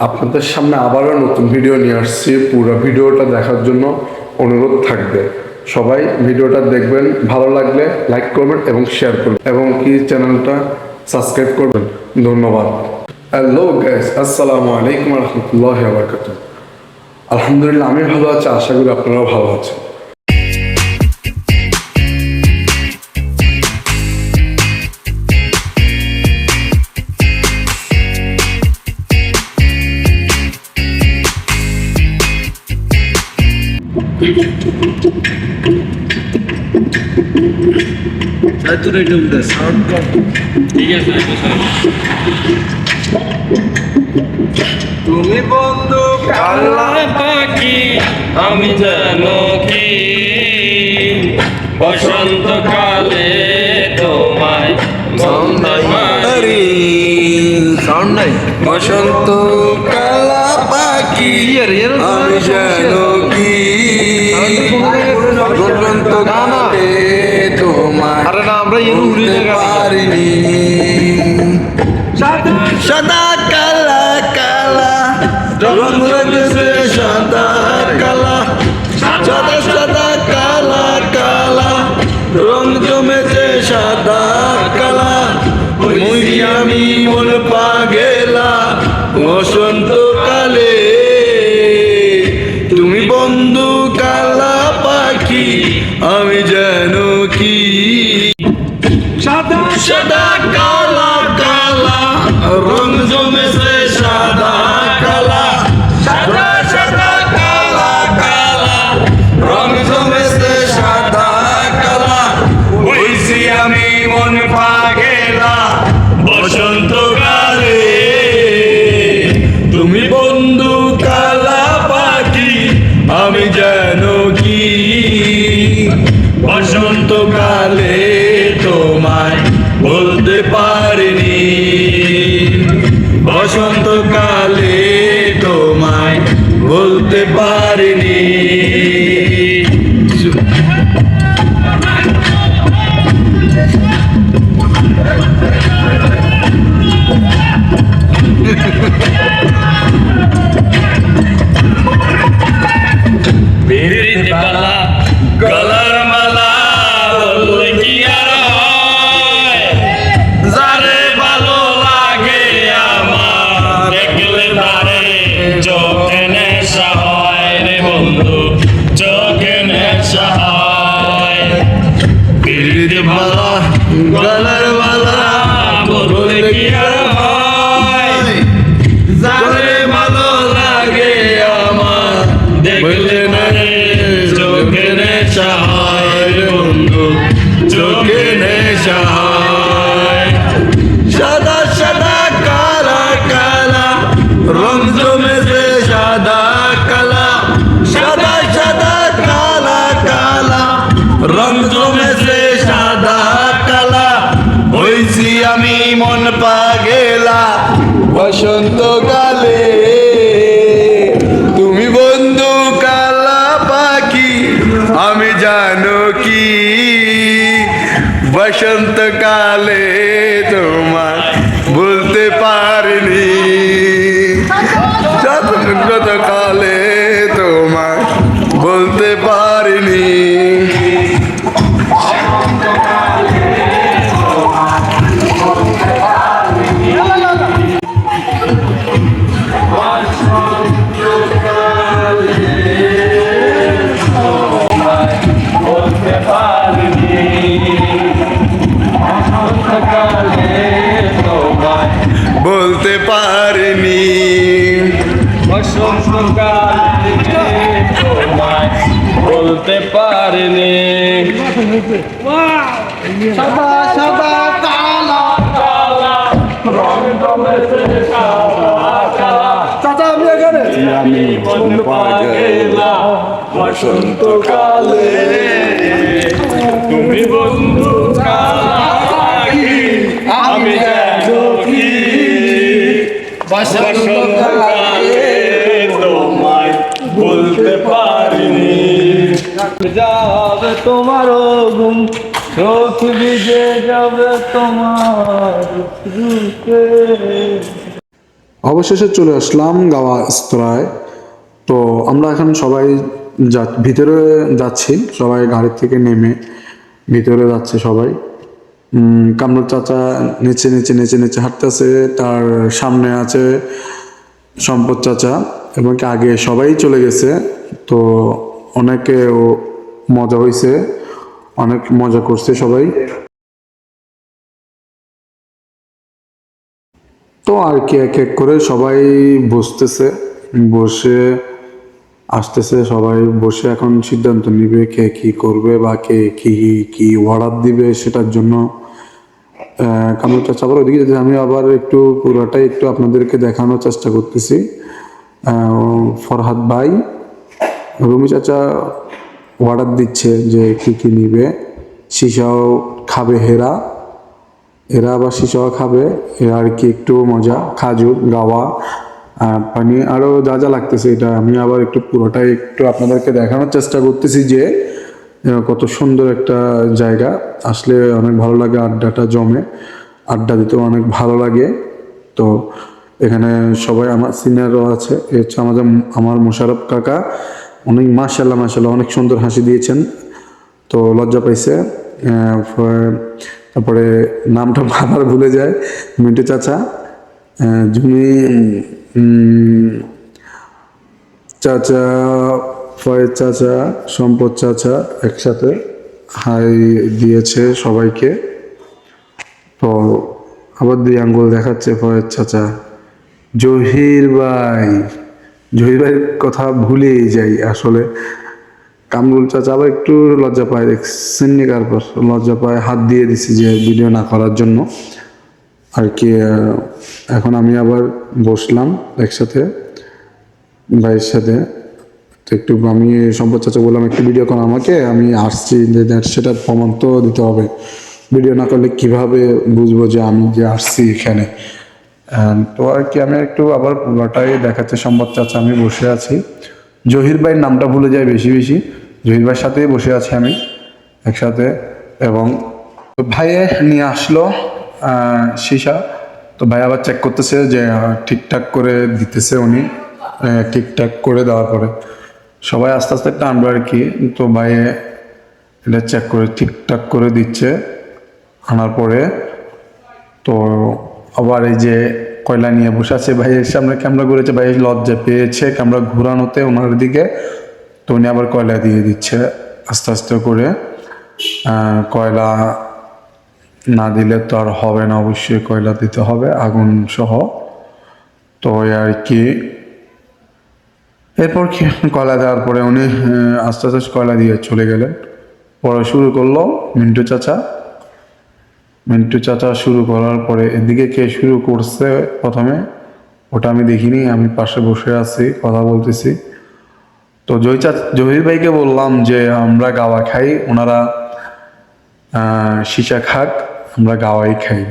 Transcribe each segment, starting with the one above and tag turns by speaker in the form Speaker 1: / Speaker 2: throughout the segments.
Speaker 1: আপনাদের সামনে আবারও নতুন ভিডিও নিয়ে আসছি। পুরো ভিডিওটা দেখার জন্য অনুরোধ থাকবে, সবাই ভিডিওটা দেখবেন, ভালো লাগলে লাইক করবেন এবং শেয়ার করবেন এবং কি চ্যানেলটা সাবস্ক্রাইব করবেন। ধন্যবাদ। হ্যালো গাইস, আসসালামু আলাইকুম রহমতুল্লাহি ওয়া বারাকাতুহু। আলহামদুলিল্লাহ, আমি ভালো আছি, আশা করি আপনারাও ভালো আছেন।
Speaker 2: তুমি বন্ধু কালা পাখি, আমি জানো কি বসন্তকালে তোমায়
Speaker 3: বসন্ত কালা পাখি, আমি জানো কি বসন্ত কালে তোমায় বলতে পারিনি। সাদা কালা কালা রং রয়েছে, সাদা কালা সাদা সাদা কালা কালা রং জমেছে, সাদা কালা ওই আমি মন পাগেলা বসন্তকালে। তুমি বন্ধু কালা পাখি, আমি জানো কি সাদা সাদা কালা কালা রং জমেছে, সাদা কালা সাদা সাদা কালা কালা রং জমেছে, সাদা কালা হইছি আমি মন পাগেলা বসন্তকালে। তুমি বন্ধু কালা পাখি, আমি জানো কি বসন্তকালে তোমায় বলতে পারিনি। বসন্তকালে তোমায় বলতে পারিনি।
Speaker 2: গলার মালা বললে কি আর হয়, যারে ভালো লাগে আমার দেখলে তারে চোখে নেশা হয় রে বন্ধু, চোখে নেশা হয়।
Speaker 3: পিরিতি মালা গলার মালা বললে কি আর হয়, যারে ভালো লাগে আমার দেখলে নারে চোখে নেশা হয় রে বন্ধু, চোখে নেশা হয়। সাদা সাদা কালা কালা রং জমেছে, সাদা কালা সাদা সাদা কালা কালা রং জমেছে, সাদা কালা হইছি আমি মন পাগেলা বসন্তকালে। তুমি বন্ধু কালা পাখি, আমি জানো কি বসন্তকালে তোমায় বলতে পারিনি। কালে তোমায় বলতে পারিনি। বলতে পারিনি।
Speaker 2: বসন্তকালে তোমায় বলতে পারিনি।
Speaker 3: সাদা সাদা কালা
Speaker 2: কালা রং জমেছে, সাদা কালা
Speaker 3: চাচা আমি এখানে
Speaker 2: আমি মন পাগেলা বসন্তকালে। তুমি বন্ধু কালা পাখি, আমি জানো কি বসন্তকালে তোমায় বলতে পারিনি। যাবে তোমার ঘুম, চোখ ভিজে যাবে তোমার রূপে।
Speaker 1: অবশেষে চলে আসলাম গাওয়া স্তরায়। তো আমরা এখন সবাই ভিতরে যাচ্ছি, সবাই গাড়ি থেকে নেমে ভিতরে যাচ্ছে সবাই। কামরুল চাচা নিচে নিচে নিচে নিচে হাঁটতেছে, তার সামনে আছে সম্পদ চাচা, এবং কি আগে সবাই চলে গেছে। তো অনেকে মজা হয়েছে, অনেক মজা করছে সবাই। তো আর কি এক এক করে সবাই বসতেছে, বসে আসতেছে, সবাই বসে এখন সিদ্ধান্ত নিবে কে কি করবে বা কে কি কি অর্ডার দিবে সেটার জন্য। কামরুল চাচা আবার ওইদিকে যেতে, আমি আবার একটু পুরোটাই একটু আপনাদেরকে দেখানোর চেষ্টা করতেছি। ফরহাদ ভাই, রুমি চাচা অর্ডার দিচ্ছে যে কি কি নিবে। সিসাও খাবে, এরা আবার সিসাও খাবে, আর কি একটু মজা, খাজুর, গাওয়া, পানি, আরও যা যা লাগতেছে। এটা আমি আবার একটু পুরোটাই একটু আপনাদেরকে দেখানোর চেষ্টা করতেছি যে কত সুন্দর একটা জায়গা, আসলে অনেক ভালো লাগে, আড্ডাটা জমে, আড্ডা দিতেও অনেক ভালো লাগে। তো এখানে সবাই আমার সিনিয়রও আছে, এ হচ্ছে আমার মোশারফ কাকা, অনেক মাশাল্লাহ মাশাল্লাহ অনেক সুন্দর হাসি দিয়েছেন। তো লজ্জা পাইছে। তারপরে নামটা আবার ভুলে যায়, মিন্টু চাচা, জুনি চাচা, ফয়েজ চাচা, সম্পদ চাচা একসাথে হাই দিয়েছে সবাইকে। তো আবার দুই আঙ্গুল দেখাচ্ছে ফয়েজ চাচা। জহির ভাইয়ের কথা ভুলেই যাই আসলে। কামরুল চাচা আবার একটু লজ্জা পায়, দেখছেন কারপর লজ্জা পায়, হাত দিয়ে দিছি যে ভিডিও না করার জন্য আর কি। এখন আমি আবার বসলাম একসাথে ভাইয়ের সাথে। তো একটু আমি সম্পদ চাচা বললাম একটু ভিডিও করা আমাকে, আমি আসছি, সেটার প্রমাণ তো দিতে হবে, ভিডিও না করলে কিভাবে বুঝবো যে আমি যে আসছি এখানে। তো আর কি আমি একটু আবার পুরোটাই দেখাচ্ছে সম্পদ চাচা, আমি বসে আছি। জহির ভাইয়ের নামটা ভুলে যাই বেশি বেশি, জহির ভাইয়ের সাথেই বসে আছি আমি একসাথে। এবং ভাইয়ে নিয়ে আসলো সীসা। তো ভাই আবার চেক করতেছে যে ঠিকঠাক করে দিতেছে উনি, ঠিকঠাক করে দেওয়ার পরে সবাই আস্তে আস্তে টানবে আর কি। তো ভাইয়ে এটা চেক করে ঠিকঠাক করে দিচ্ছে, আনার পরে তো আবার এই যে কয়লা নিয়ে বসে আছে, ভাইয়ের সামনে ক্যামেরা ঘুরেছে, ভাই লজ্জা পেয়েছে ক্যামেরা ঘোরানোতে ওনার দিকে। তো উনি আবার কয়লা দিয়ে দিচ্ছে আস্তে আস্তে করে। কয়লা না দিলে তো আর হবে না, অবশ্যই কয়লা দিতে হবে আগুন সহ। তো আর কি এরপর কি কয়লা দেওয়ার পরে উনি আস্তে আস্তে কয়লা দিয়ে চলে গেলেন। পরে শুরু করলো মিন্টু চাচা শুরু করার পরে এদিকে কে শুরু করছে প্রথমে ওটা আমি দেখিনি, আমি পাশে বসে আছি কথা বলতেছি। তো জহির ভাইকে বললাম যে আমরা গাওয়া খাই, ওনারা সীসা খাক, আমরা গাওয়াই খাই।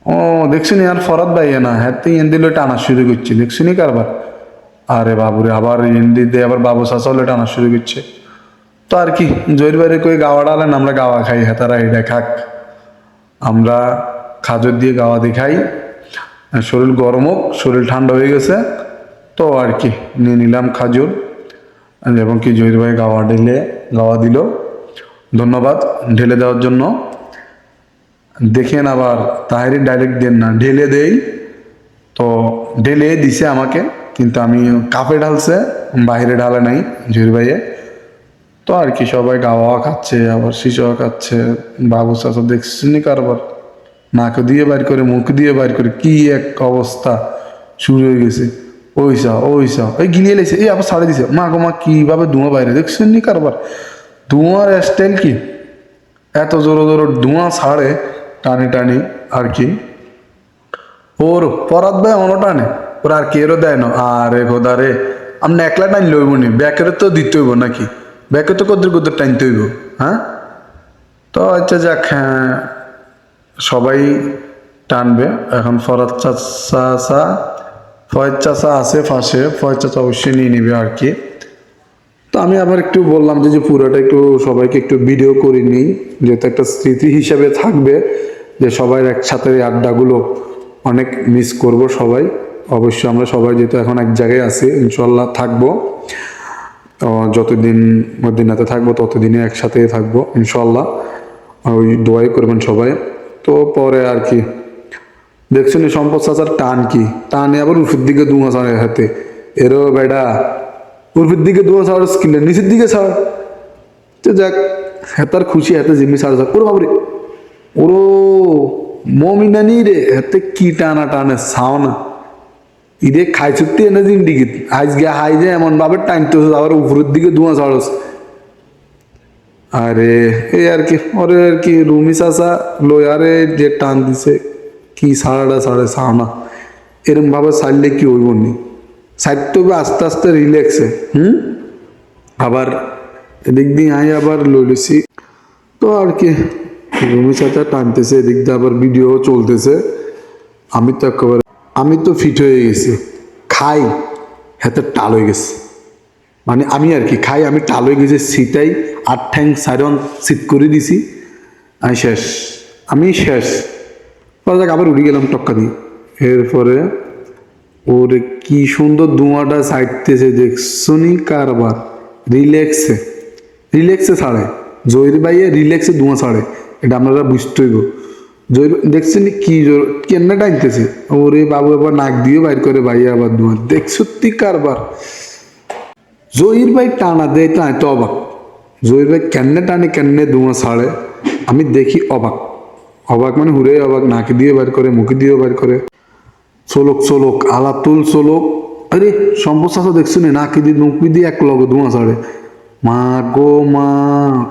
Speaker 1: ও দেখছিনি আর ফরাদ ভাই না, হ্যাঁ তো ইয়েন দিলে টানা শুরু করছি, দেখছিনি কারবার। আরে বাবুরে, আবার ইয়েন দিতে আবার বাবু চাচা হলে টানা শুরু করছে। তো আর কি জহির ভাইরে কই গাওয়া ডালেন, আমরা গাওয়া খাই, হ্যাঁ তারা এটা খাক, আমরা খাজর দিয়ে গাওয়া দিয়ে খাই। শরীর গরম হোক, শরীর ঠান্ডা হয়ে গেছে, তো আর কি নিয়ে নিলাম খাজুর। এবং কি জহির ভাই গাওয়া দিল, ধন্যবাদ ঢেলে দেওয়ার জন্য। দেখেন আবার তাহেরি ডাইরেক্ট দেন না, ঢেলে দেই। তো ঢেলে দিছে আমাকে, কিন্তু আমি কাপে ঢালছে, বাইরে ঢালে নাই জহির ভাইয়ে। তো আর কি সবাই গাওয়া খাচ্ছে, আবার শিশাও খাচ্ছে। বাবু চাচা দেখছিনি কারবার, নাক দিয়ে বাইর করে, মুখ দিয়ে বাইর করে, কি এক অবস্থা শুরু হয়ে গেছে। ওইসা ওই গিলিয়ে লেছে, এই আবার ছাড়ে দিছে, মা গো মা কিভাবে ধোঁয়া বাইরে, দেখছেন কারবার। ধোঁয়ার স্টাইল কি, এত জোরো জোরো ধোঁয়া ছাড়ে টানি টানি আর কি। ওর পরাত ভাই অন টানে, ওর আর কেরও দেয় না। আরে খোদা রে, আপনি একলা টাইন লইব নি, ব্যাকেরও তো দিতে হইব নাকি, ব্যাকে তো কদ্দুর টাইনতে হইব। হ্যাঁ, তো আচ্ছা যাক, হ্যাঁ সবাই টানবে এখন। ফয়েজ চাচা আছে পাশে, ফয়েজ চাচা অবশ্যই নিয়ে নিবে আর কি। তো আমি আবার একটু বললাম যে পুরোটা একটু সবাইকে একটু ভিডিও করে নিই, যেহেতু একটা স্মৃতি হিসাবে থাকবে যে সবাই একসাথে আড্ডাগুলো অনেক মিস করব সবাই। অবশ্যই আমরা সবাই যেহেতু এখন এক জায়গায় আছি, ইনশাল্লাহ থাকবো। যতদিন মদিনাতে থাকবো ততদিনে একসাথে থাকবো ইনশাল্লাহ। ওই দোয়াই করবেন সবাই। তো পরে আর কি দেখছেন সম্পদ চাচার টান কি, টানে আবার উর্ফের দিকে দুয়া ছাড়ে হাতে, এরও বেড়া উর্ফের দিকে দুয়া ছাড় স্কিলে নিচের দিকে ছাড়। তো যাক, হেতার খুশি হাতে জিম্মি ছাড় যাক। ওর বাবরে ওরো মমিনানি রে, হাতে কি টানা টানে ছাও না ইরে খাই ছুটতে এনে দিন ডিগিত আজ গিয়ে হাই যে এমন ভাবে টাইমতে আবার উপরের দিকে ধোঁয়া ছাড়স। আরে এই আর কি ওরে আর কি রুমি চাচা লয়ারে যে টান দিছে কি সাড়াটা সাড়ে ছাও না, এরম ভাবে ছাড়লে কি হইব নি, সাইডতে হবে আস্তে আস্তে রিল্যাক্সে। আবার এদিক দিয়ে আই আবার লইলেছি। তো আর কি রুমি চাচা টানতেছে, এদিক দিয়ে আবার ভিডিও চলতেছে। আমি তো ফিট হয়ে গেছি, খাই হাতে টাল হয়ে গেছে, মানে আমি আর কি খাই আমি টাল হয়ে গেছি, সিটাই 8 ঠ্যাং সাইরন সিট করে দিছি, আমি শেষ, আমি শেষ। যাক আবার উড়ে গেলাম টক্কা দিয়ে। এরপরে ওরে কি সুন্দর ধোঁয়াটা ছাড়তেছে দেখছো নি কারবার, রিল্যাক্সে রিল্যাক্সে ছাড়ে জহির ভাইয়ে, রিল্যাক্সে ধোঁয়া ছাড়ে, এটা আপনারা বুঝতে হইব। জহির দেখছেন কি কেমনে টানতেছে, ওরে বাবু এবার নাক দিয়ে বাইর করে ভাই আবার ধোঁয়া, দেখছো তি কারবার। জহির ভাই টানা দেয় টানে তো অবাক, জহির ভাই কেমনে টানে কেমনে ধোঁয়া ছাড়ে আমি দেখি অবাক, অবাক মানে হুরে অবাক, নাকে দিয়ে বাইর করে মুখে দিয়ে বাইর করে, চলক চলক আলাতুল চলক। আরে সম্পদ চাচা দেখছো না নাকি দিয়ে মুখি দিয়ে এক লগে ধোঁয়া ছাড়ে, মা গো মা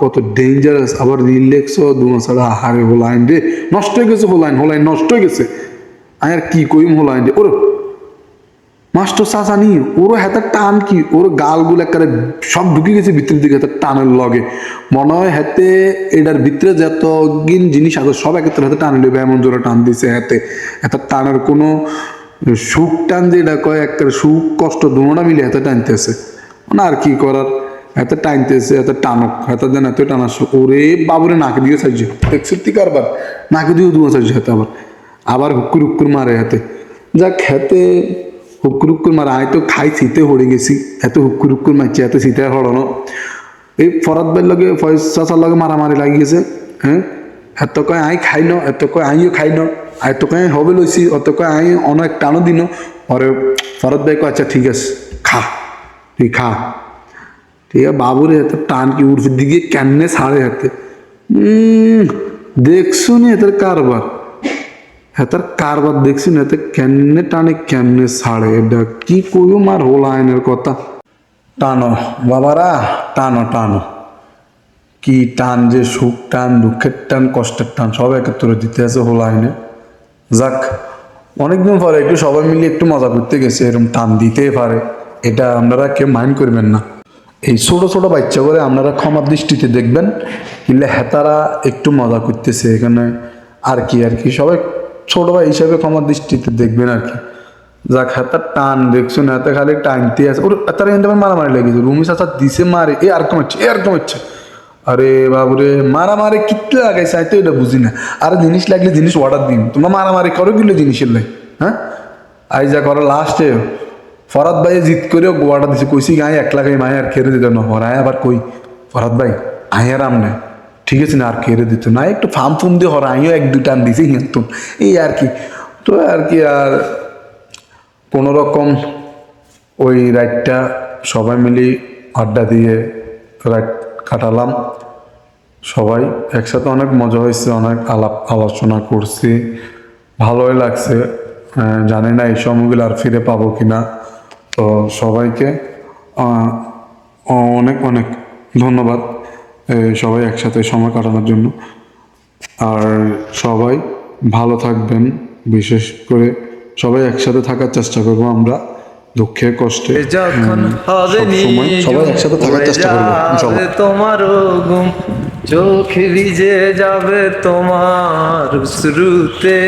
Speaker 1: কত ডেঞ্জারাস। আবার রিল্যাক্স ধোঁয়া ছাড়া, হারে হোলাইন রে নষ্ট হয়ে গেছে, হোলাইন হোলাইন নষ্ট হয়ে গেছে। আমি আর কি কইম হোলাইন রে, ওর মাস্টার চাচা নি ওর হাতে টান কি, ওর গালগুলো একেবারে সব ঢুকে গেছে ভিতরের দিকে হাতে টানের লগে, মনে হয় হাতে এটার ভিতরে যত গিন জিনিস আছে সব একের হাতে টান নেবে, এমন জোরে টান দিছে হাতে। হাতে টানের কোনো সুখ টান যেটা কয় একেবারে সুখ কষ্ট দুটোটা মিলে হাতে টানতেছে, মানে আর কি করার, এত টানতেছে এত টানক এত দেন এত টানা। ওরে বাবুরে নাকে দিয়ে সাজছে দেখছি কারবার, নাকে দিয়ে দুয়া সাজছে হাতে, আবার আবার হুক্কুর হুক্কুর মারে হাতে। যাক হাতে হুক্কুর হুক্কুর মারা, আমি তো খাই শীতে হড়ে গেছি, এত হুক্কুর হুক্কুর মারছে এত শীতে হড়ানো। এই ফরাদ ভাইয়ের লগে ফয়েজ চাচার লগে মারামারি লাগি গেছে। হ্যাঁ এত কয় আই খাই ন, এত কয় আইও খাই ন, এত কয় হবে লইছি, অত কয় আই অনেক টানো দিন। পরে ফরাদ ভাই কয় আচ্ছা ঠিক আছে খা, তুই খা। ঠিক আছে বাবুরে এত টান কি উঠছে দিকে কেমনে ছাড়ে হাতে, দেখছো নি এটার কারবার, হেতার কারবার দেখছি না এতে কেমনে টানে কেমনে ছাড়ে, এটা কি কইও মার হোলা আইনের কথা। টানো বাবারা টানো টানো, কি টান যে সুখ টান দুঃখের টান কষ্টের টান সব একত্রে দিতে আছে হোলা আইনে। যাক অনেকদিন পরে একটু সবাই মিলে একটু মজা করতে গেছে, এরকম টান দিতেই পারে, এটা আপনারা কেউ মাইন্ড করবেন না। এই ছোট ছোট বাচ্চা করে আপনারা ক্ষমার দৃষ্টিতে দেখবেন, কিনলে হেতারা একটু মজা করতেছে এখানে আর কি, আর কি সবাই ছোট ভাই হিসাবে ক্ষমার দৃষ্টিতে দেখবেন আর কি। যাক হেতার টান দেখছো না, এত খালি টানতে আছে, ওর তারা এখান মারামারি লেগেছে, রুমি চাচা দিছে মারে এ আর কমাচ্ছে এ আর কমাচ্ছে। আরে বাবুরে মারামারি কিতলে লাগাইছে আমি তো এটা বুঝি না। আর জিনিস লাগলে জিনিস অর্ডার দিন, তোমরা মারামারি করো কিলো জিনিসের লাই। হ্যাঁ আই যা করো লাস্টে ফরাদ ভাই জিত করেও গোয়াটা দিছে, কইছি গাই 1 লাখ এই মায় আর খেয়ে দিত না, হরায় আবার কই ফরাদ ভাই আই আর আমনে ঠিক আছে না আর খেয়ে দিত না, একটু ফার্ম ফুম দিয়ে হরা আইও 1-2 টান দিছে হিঁতুন এই আর কি। তো আর কি আর কোনো রকম ওই রাইডটা সবাই মিলে আড্ডা দিয়ে রাইড কাটালাম, সবাই একসাথে অনেক মজা হয়েছে, অনেক আলাপ আলোচনা করছি, ভালোই লাগছে। জানি না এই সময়গুলো আর ফিরে পাবো কিনা। তো সবাইকে অনেক অনেক ধন্যবাদ সবাই একসাথে সময় কাটানোর জন্য। আর সবাই ভালো থাকবেন, বিশেষ করে সবাই একসাথে থাকার চেষ্টা করবো আমরা, দুঃখে কষ্টে
Speaker 2: যখন হবে
Speaker 1: সবসময় সবাই একসাথে থাকার চেষ্টা করবো ইনশাআল্লাহ।
Speaker 2: তোমার ঘুম চোখ ভিজে যাবে তোমার শুরুতে,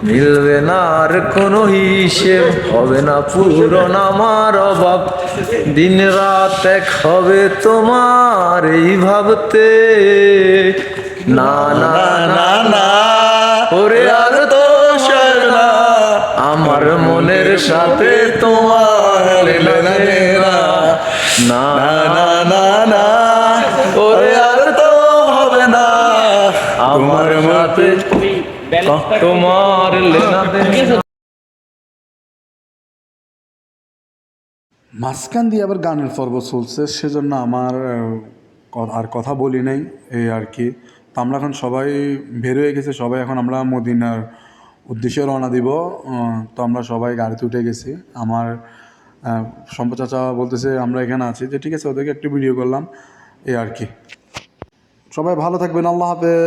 Speaker 2: মিলবে না আর কোনো হিসেব, হবে না পূরণ আমার অভাব, দিন রাত এক হবে তোমার এই ভাবতে। না না না না ওরে আর তো সয় না আমার মনের সাথে তোমার লেনা দেনা না
Speaker 3: না না না
Speaker 2: ওরে আর তো হবে না আমার সাথে তোমার লেনা দেনা।
Speaker 1: মাঝখান দিয়ে আবার গানের পর্ব চলছে, সেজন্য আমার আর কথা বলি নাই, এই আর কি। তো আমরা এখন সবাই বের হয়ে গেছি, সবাই এখন আমরা মদিনার উদ্দেশ্যে রওনা দিব। তো আমরা সবাই গাড়িতে উঠে গেছি। আমার সম্পদ চাচা বলতেছে আমরা এখানে আছি, যে ঠিক আছে ওদেরকে একটু ভিডিও করলাম, এই আর কি। সবাই ভালো থাকবেন, আল্লাহ হাফেজ।